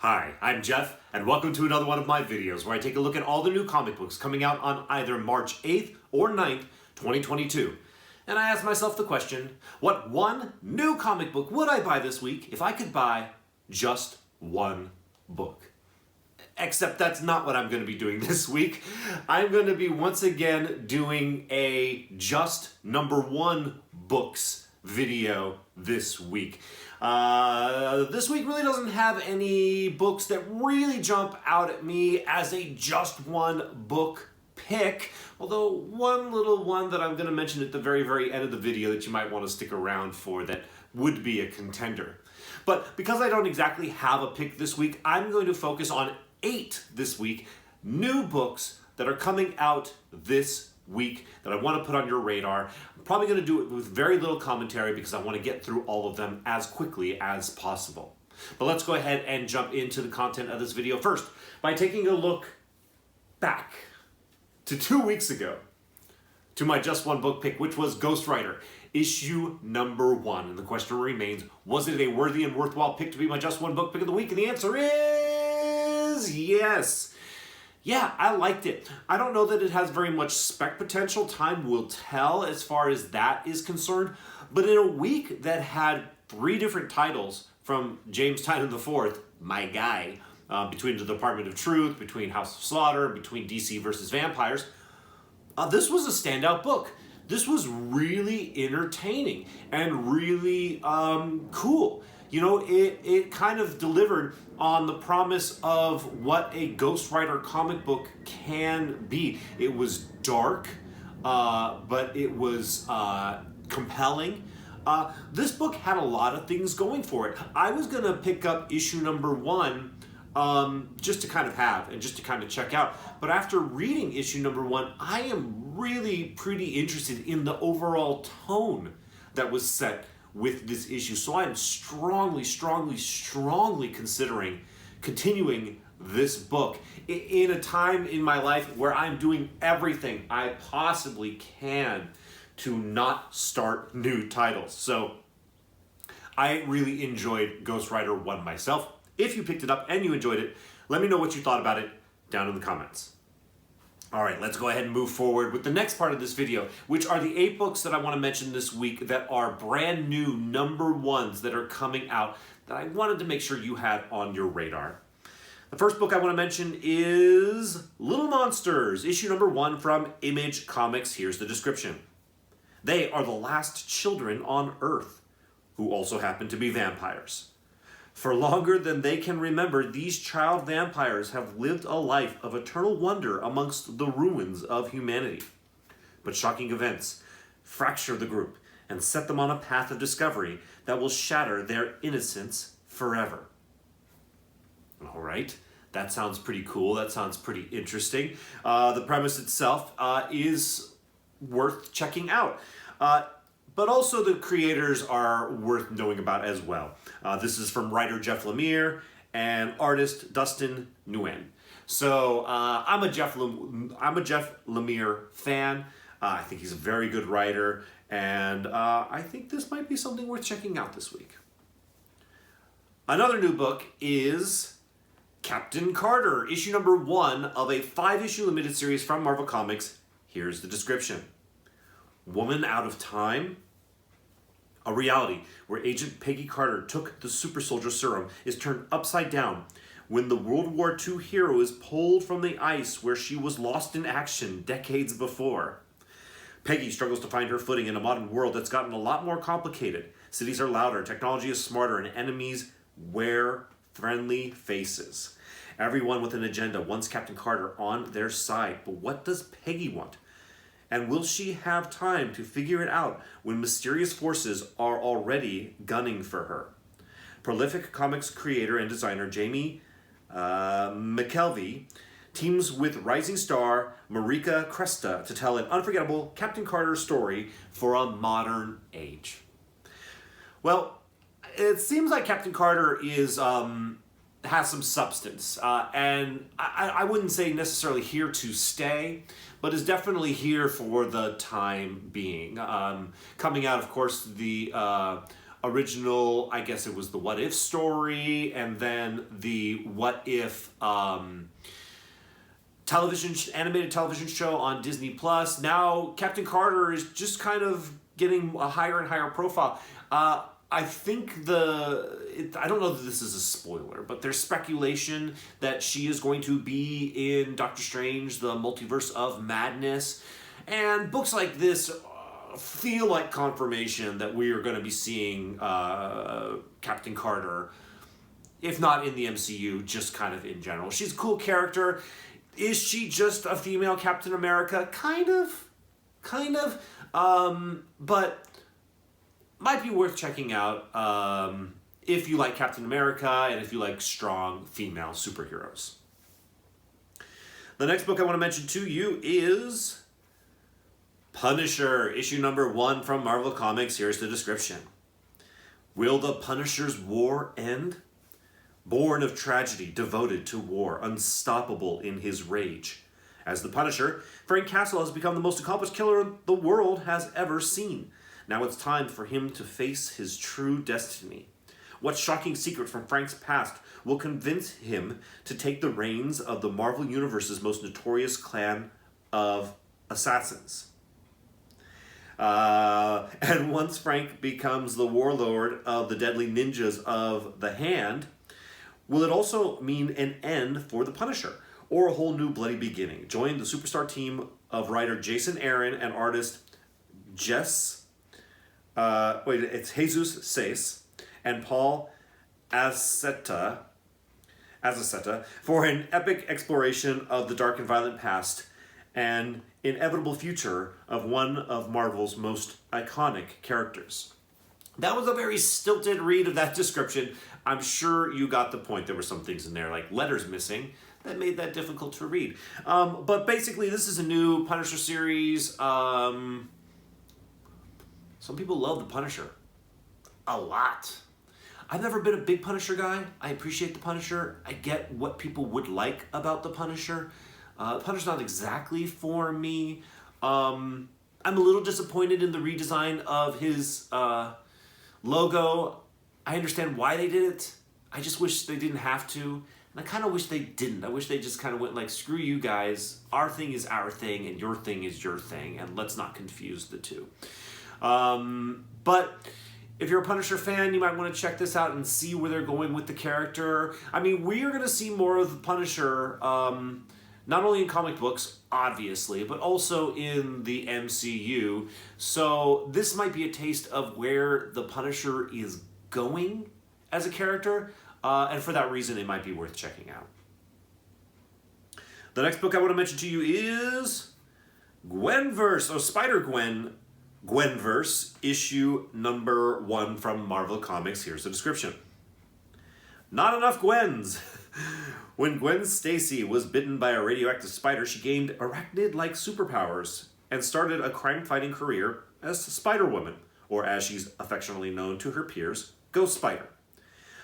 Hi, I'm Jeff, and welcome to another one of my videos where I take a look at all the new comic books coming out on either March 8th or 9th, 2022. And I ask myself the question, what one new comic book would I buy this week if I could buy just one book? Except that's not what I'm going to be doing this week. I'm going to be once again doing a just number one books video this week. This week really doesn't have any books that really jump out at me as a just one book pick, although one little one that I'm going to mention at the very end of the video that you might want to stick around for that would be a contender. But because I don't exactly have a pick this week, I'm going to focus on 8 this week new books that are coming out this week that I want to put on your radar. I'm probably going to do it with very little commentary because I want to get through all of them as quickly as possible. But let's go ahead and jump into the content of this video first by taking a look back to 2 weeks ago to my just one book pick, which was Ghost Rider, issue number 1. And the question remains, was it a worthy and worthwhile pick to be my just one book pick of the week? And the answer is yes. Yeah, I liked it. I don't know that it has very much spec potential. Time will tell as far as that is concerned. But in a week that had 3 different titles from James Tynion IV, my guy, between the Department of Truth, between House of Slaughter, between DC versus Vampires, this was a standout book. This was really entertaining and really cool. You know, it kind of delivered on the promise of what a Ghost Rider comic book can be. It was dark, but it was compelling. This book had a lot of things going for it. I was going to pick up issue number 1 just to kind of have and just to kind of check out. But after reading issue number 1, I am really pretty interested in the overall tone that was set with this issue. So I'm strongly considering continuing this book in a time in my life where I'm doing everything I possibly can to not start new titles. So I really enjoyed Ghost Rider 1 myself. If you picked it up and you enjoyed it, let me know what you thought about it down in the comments. All right, let's go ahead and move forward with the next part of this video, which are the 8 books that I want to mention this week that are brand new number 1s that are coming out that I wanted to make sure you had on your radar. The first book I want to mention is Little Monsters, issue number 1 from Image Comics. Here's the description. They are the last children on Earth, who also happen to be vampires. For longer than they can remember, these child vampires have lived a life of eternal wonder amongst the ruins of humanity. But shocking events fracture the group and set them on a path of discovery that will shatter their innocence forever. All right, that sounds pretty cool. That sounds pretty interesting. The premise itself is worth checking out. But also the creators are worth knowing about as well. This is from writer Jeff Lemire and artist Dustin Nguyen. So I'm a Jeff Lemire fan. I think he's a very good writer, and I think this might be something worth checking out this week. Another new book is Captain Carter, issue number 1 of a 5-issue limited series from Marvel Comics. Here's the description. Woman out of time? A reality where Agent Peggy Carter took the super soldier serum is turned upside down when the World War II hero is pulled from the ice where she was lost in action decades before. Peggy struggles to find her footing in a modern world that's gotten a lot more complicated. Cities are louder, technology is smarter, and enemies wear friendly faces. Everyone with an agenda wants Captain Carter on their side, but what does Peggy want? And will she have time to figure it out when mysterious forces are already gunning for her? Prolific comics creator and designer Jamie McKelvey teams with rising star Marika Cresta to tell an unforgettable Captain Carter story for a modern age. Well, it seems like Captain Carter is has some substance, and I wouldn't say necessarily here to stay, but is definitely here for the time being. Coming out, of course, the original, I guess it was the What If story, and then the What If animated television show on Disney Plus. Now Captain Carter is just kind of getting a higher and higher profile. I think I don't know that this is a spoiler, but there's speculation that she is going to be in Doctor Strange, the Multiverse of Madness. And books like this feel like confirmation that we are going to be seeing Captain Carter, if not in the MCU, just kind of in general. She's a cool character. Is she just a female Captain America? Kind of. But might be worth checking out if you like Captain America and if you like strong female superheroes. The next book I want to mention to you is Punisher, issue number 1 from Marvel Comics. Here's the description. Will the Punisher's war end? Born of tragedy, devoted to war, unstoppable in his rage. As the Punisher, Frank Castle has become the most accomplished killer the world has ever seen. Now it's time for him to face his true destiny. What shocking secret from Frank's past will convince him to take the reins of the Marvel Universe's most notorious clan of assassins? And once Frank becomes the warlord of the deadly ninjas of the Hand, will it also mean an end for the Punisher, or a whole new bloody beginning? Join the superstar team of writer Jason Aaron and artist Jesus Saiz and Paul Azaceta for an epic exploration of the dark and violent past and inevitable future of one of Marvel's most iconic characters. That was a very stilted read of that description. I'm sure you got the point. There were some things in there, like letters missing, that made that difficult to read. But basically, this is a new Punisher series. Some people love the Punisher a lot. I've never been a big Punisher guy. I appreciate the Punisher. I get what people would like about the Punisher. The Punisher's not exactly for me. I'm a little disappointed in the redesign of his logo. I understand why they did it. I just wish they didn't have to. And I kind of wish they didn't. I wish they just kind of went like, screw you guys. Our thing is our thing and your thing is your thing. And let's not confuse the two. But if you're a Punisher fan, you might want to check this out and see where they're going with the character. I mean, we are going to see more of the Punisher, not only in comic books, obviously, but also in the MCU. So this might be a taste of where the Punisher is going as a character. And for that reason, it might be worth checking out. The next book I want to mention to you is Gwenverse, or Spider-Gwen, Gwenverse, issue number 1 from Marvel Comics. Here's the description. Not enough Gwens. When Gwen Stacy was bitten by a radioactive spider, she gained arachnid-like superpowers and started a crime-fighting career as Spider-Woman, or as she's affectionately known to her peers, Ghost Spider.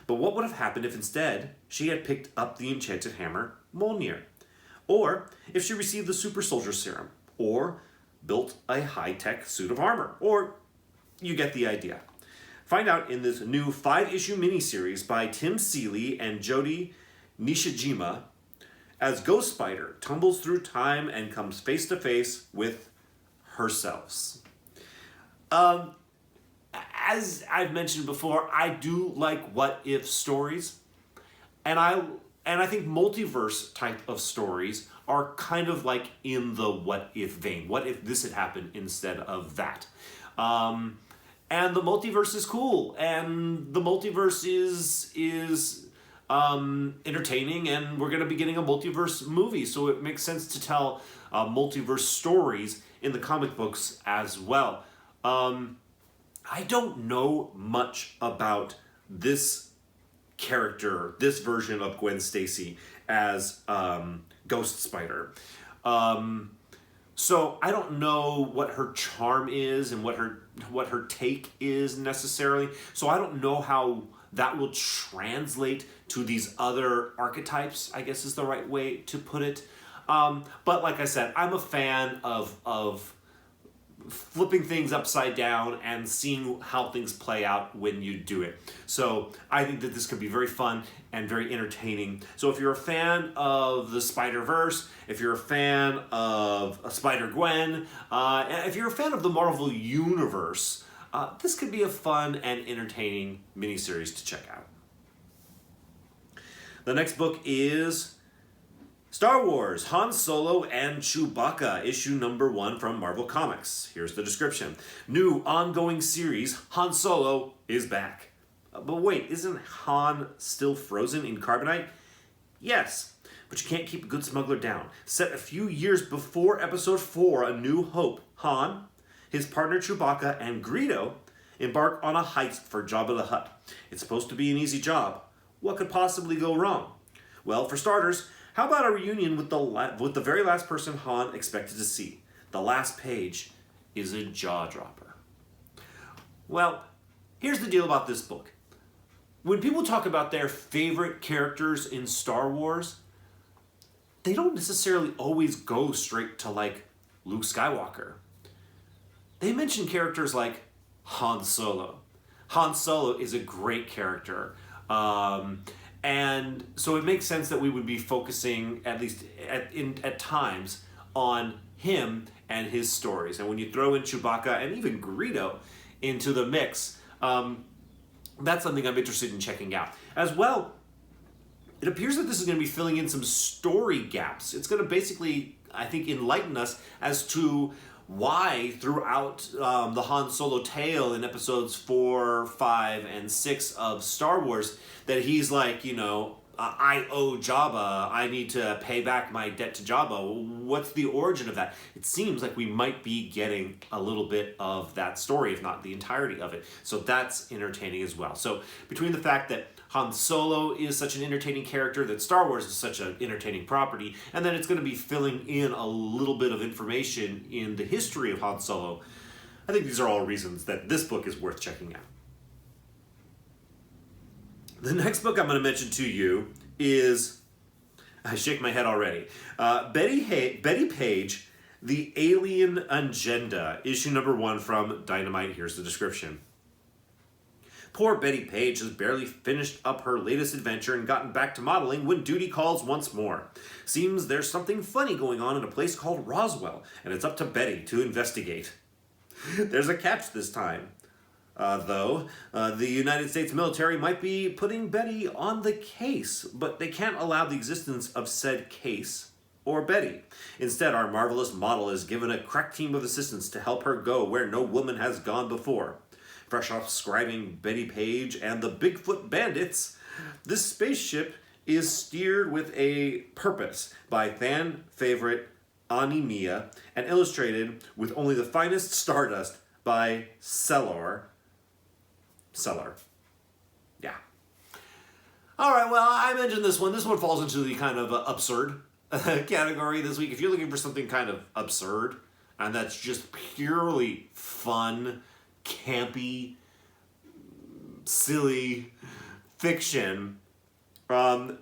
But what would have happened if instead she had picked up the enchanted hammer, Mjolnir? Or if she received the super soldier serum? Or built a high-tech suit of armor? Or you get the idea. Find out in this new 5-issue miniseries by Tim Seeley and Jody Nishijima as Ghost Spider tumbles through time and comes face-to-face with herself. As I've mentioned before, I do like what-if stories, and I think multiverse type of stories are kind of like in the what-if vein. What if this had happened instead of that? And the multiverse is cool, and the multiverse is entertaining, and we're going to be getting a multiverse movie, so it makes sense to tell multiverse stories in the comic books as well. I don't know much about this character, this version of Gwen Stacy as Ghost Spider. So I don't know what her charm is and what her take is necessarily. So I don't know how that will translate to these other archetypes, I guess is the right way to put it. But like I said, I'm a fan of flipping things upside down and seeing how things play out when you do it. So I think that this could be very fun and very entertaining. So if you're a fan of the Spider-Verse, if you're a fan of Spider-Gwen, if you're a fan of the Marvel Universe, this could be a fun and entertaining miniseries to check out. The next book is Star Wars, Han Solo and Chewbacca, issue number 1 from Marvel Comics. Here's the description. New ongoing series, Han Solo is back. But wait, isn't Han still frozen in carbonite? Yes, but you can't keep a good smuggler down. Set a few years before episode 4, A New Hope, Han, his partner Chewbacca, and Greedo embark on a heist for Jabba the Hutt. It's supposed to be an easy job. What could possibly go wrong? Well, for starters, how about a reunion with the very last person Han expected to see? The last page is a jaw-dropper. Well, here's the deal about this book. When people talk about their favorite characters in Star Wars, they don't necessarily always go straight to, like, Luke Skywalker. They mention characters like Han Solo. Han Solo is a great character. And so it makes sense that we would be focusing, at least at times, on him and his stories. And when you throw in Chewbacca and even Greedo into the mix, that's something I'm interested in checking out. As well, it appears that this is going to be filling in some story gaps. It's going to basically, I think, enlighten us as to why throughout the Han Solo tale in episodes 4, 5, and 6 of Star Wars that he's like, I owe Jabba, I need to pay back my debt to Jabba. What's the origin of that? It seems like we might be getting a little bit of that story, if not the entirety of it. So that's entertaining as well. So between the fact that Han Solo is such an entertaining character, that Star Wars is such an entertaining property, and then it's going to be filling in a little bit of information in the history of Han Solo, I think these are all reasons that this book is worth checking out. The next book I'm going to mention to you is, I shake my head already, Betty Page, The Alien Agenda, issue number 1 from Dynamite. Here's the description. Poor Betty Page has barely finished up her latest adventure and gotten back to modeling when duty calls once more. Seems there's something funny going on in a place called Roswell, and it's up to Betty to investigate. There's a catch this time. Though, the United States military might be putting Betty on the case, but they can't allow the existence of said case or Betty. Instead, our marvelous model is given a crack team of assistants to help her go where no woman has gone before. Fresh off scribing Betty Page and the Bigfoot Bandits, this spaceship is steered with a purpose by fan favorite Ani Mia and illustrated with only the finest stardust by Cellar. Yeah. All right, well, I mentioned this one. This one falls into the kind of absurd category this week. If you're looking for something kind of absurd, and that's just purely fun, campy, silly fiction,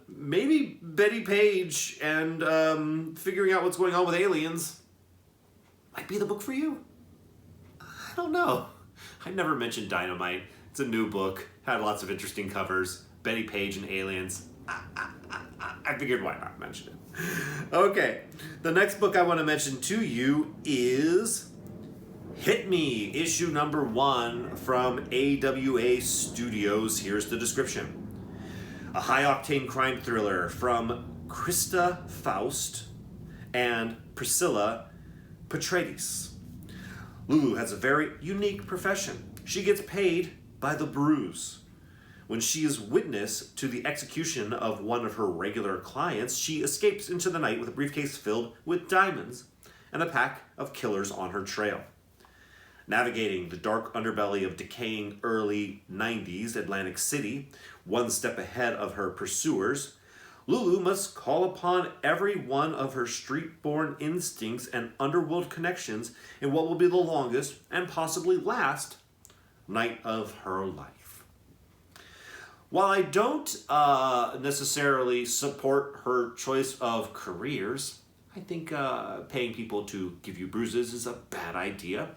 maybe Betty Page and figuring out what's going on with aliens might be the book for you. I don't know. I never mentioned Dynamite. It's a new book, had lots of interesting covers. Betty Page and aliens. I figured why not mention it. Okay, the next book I want to mention to you is Hit Me, issue number 1 from AWA Studios. Here's the description. A high-octane crime thriller from Krista Faust and Priscilla Petraeus. Lulu has a very unique profession. She gets paid by the bruise. When she is witness to the execution of one of her regular clients, she escapes into the night with a briefcase filled with diamonds and a pack of killers on her trail. Navigating the dark underbelly of decaying early 90s Atlantic City, one step ahead of her pursuers, Lulu must call upon every one of her street-born instincts and underworld connections in what will be the longest and possibly last night of her life. While I don't necessarily support her choice of careers, I think paying people to give you bruises is a bad idea.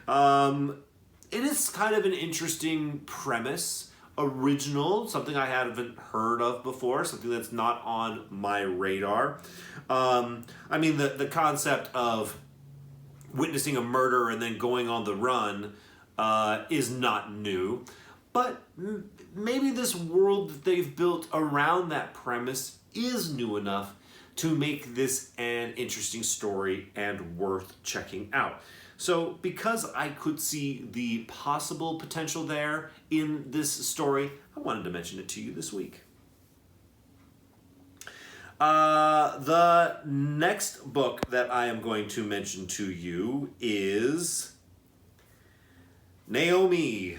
It is kind of an interesting premise, original, something I haven't heard of before, something that's not on my radar. I mean, the concept of witnessing a murder and then going on the run is not new, but maybe this world that they've built around that premise is new enough to make this an interesting story and worth checking out. So because I could see the possible potential there in this story, I wanted to mention it to you this week. The next book that I am going to mention to you is Naomi,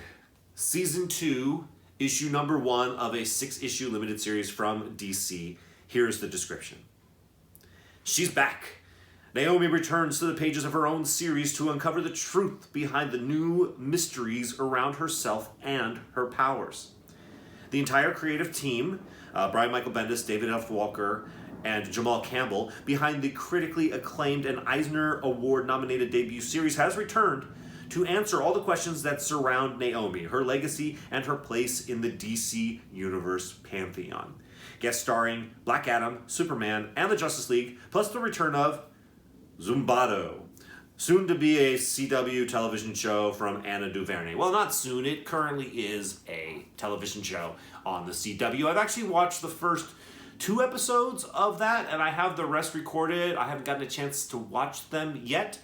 Season 2, Issue number 1 of a 6-issue limited series from DC. Here's the description. She's back. Naomi returns to the pages of her own series to uncover the truth behind the new mysteries around herself and her powers. The entire creative team, Brian Michael Bendis, David F. Walker, and Jamal Campbell, behind the critically acclaimed and Eisner Award-nominated debut series, has returned to answer all the questions that surround Naomi, her legacy, and her place in the DC Universe pantheon. Guest starring Black Adam, Superman, and the Justice League, plus the return of Zumbado, soon to be a CW television show from Anna DuVernay. Well, not soon, it currently is a television show on the CW. I've actually watched the first 2 episodes of that, and I have the rest recorded. I haven't gotten a chance to watch them yet.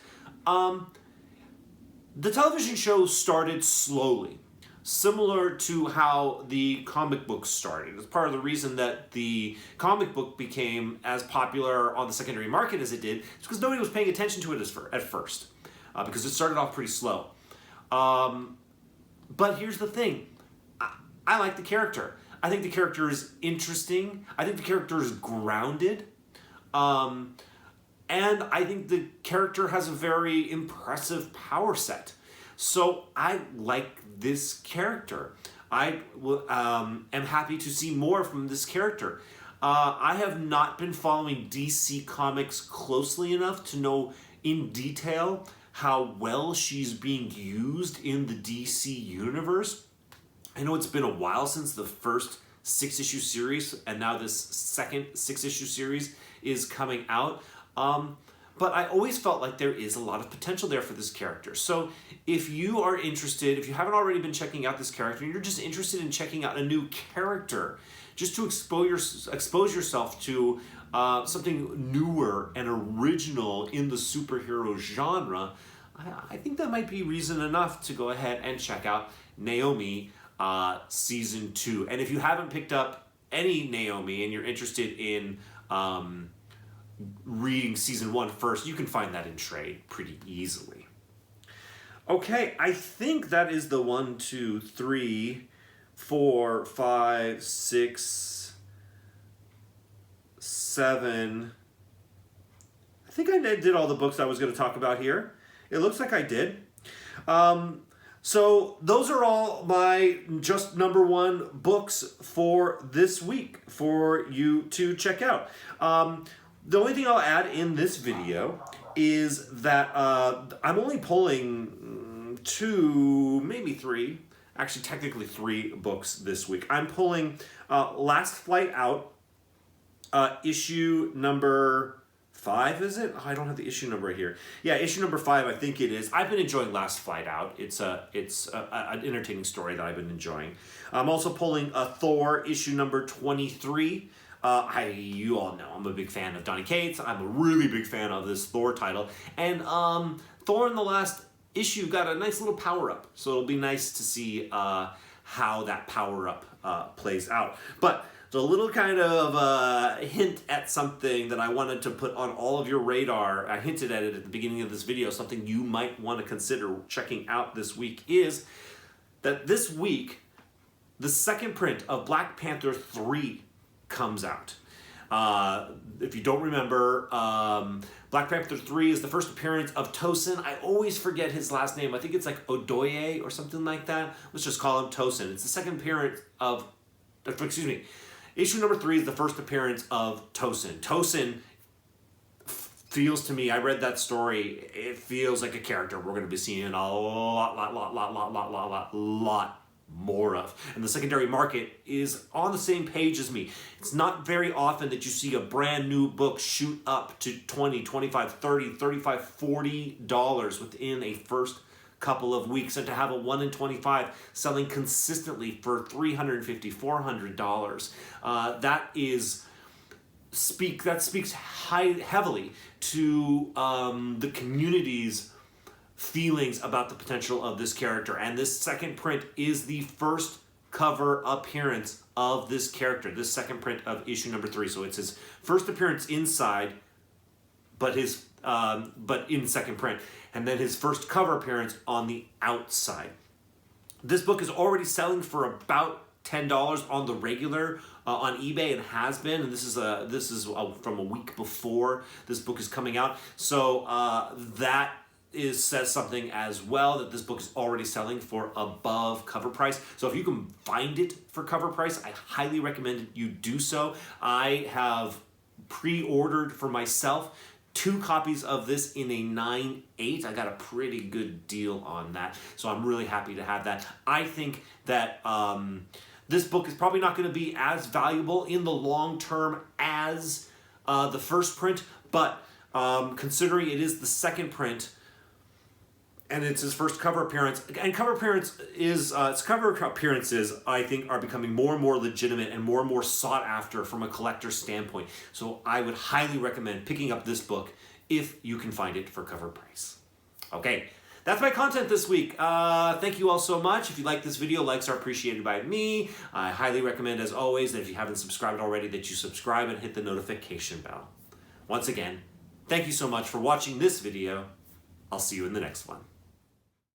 The television show started slowly, similar to how the comic book started. It's part of the reason that the comic book became as popular on the secondary market as it did. It's because nobody was paying attention to it at first, because it started off pretty slow. But here's the thing. I like the character. I think the character is interesting. I think the character is grounded. And I think the character has a very impressive power set. So I like this character. I am happy to see more from this character. I have not been following DC Comics closely enough to know in detail how well she's being used in the DC universe. I know it's been a while since the first 6-issue series, and now this second 6-issue series is coming out. But I always felt like there is a lot of potential there for this character. So if you are interested, if you haven't already been checking out this character, and you're just interested in checking out a new character, just to expose yourself to something newer and original in the superhero genre, I think that might be reason enough to go ahead and check out Naomi Season 2. And if you haven't picked up any Naomi and you're interested in reading Season 1 first, you can find that in trade pretty easily. Okay, I think that is the 1, 2, 3, 4, 5, 6, 7. I think I did all the books I was going to talk about here. It looks like I did. So those are all my just number 1 books for this week for you to check out. The only thing I'll add in this video is that I'm only pulling 2, maybe 3, actually technically 3 books this week. I'm pulling Last Flight Out, issue number 5, is it? Oh, I don't have the issue number right here. Yeah, issue number 5, I think it is. I've been enjoying Last Flight Out. It's an entertaining story that I've been enjoying. I'm also pulling Thor, issue number 23. You all know I'm a big fan of Donny Cates. I'm a really big fan of this Thor title. And Thor in the last issue got a nice little power-up. So it'll be nice to see how that power-up plays out. But the little kind of hint at something that I wanted to put on all of your radar, I hinted at it at the beginning of this video, something you might want to consider checking out this week, is that this week, the second print of Black Panther 3 comes out. If you don't remember, Black Panther 3 is the first appearance of Tosin. I always forget his last name. I think it's like Odoye or something like that. Let's just call him Tosin. It's the second appearance of, excuse me, issue number 3 is the first appearance of Tosin. Tosin, feels to me, I read that story, it feels like a character we're going to be seeing a lot more of. And the secondary market is on the same page as me. It's not very often that you see a brand new book shoot up to $20, $25, $30, $35, $40 within a first couple of weeks, and to have a 1 in 25 selling consistently for $350, $400. That speaks heavily to the community's feelings about the potential of this character. And this second print is the first cover appearance of this character, this second print of issue number 3. So it's his first appearance inside, but in second print, and then his first cover appearance on the outside. This book is already selling for about $10 on the regular on eBay, and has been, and this is from a week before this book is coming out. So that says something as well, that this book is already selling for above cover price. So if you can find it for cover price, I highly recommend you do so. I have pre-ordered for myself 2 copies of this in a 9/8. I got a pretty good deal on that, so I'm really happy to have that. I think that this book is probably not going to be as valuable in the long term as the first print, but considering it is the second print, and it's his first cover appearance, and cover appearances, I think, are becoming more and more legitimate and more sought after from a collector's standpoint. So I would highly recommend picking up this book if you can find it for cover price. Okay, that's my content this week. Thank you all so much. If you like this video, likes are appreciated by me. I highly recommend, as always, that if you haven't subscribed already, that you subscribe and hit the notification bell. Once again, thank you so much for watching this video. I'll see you in the next one.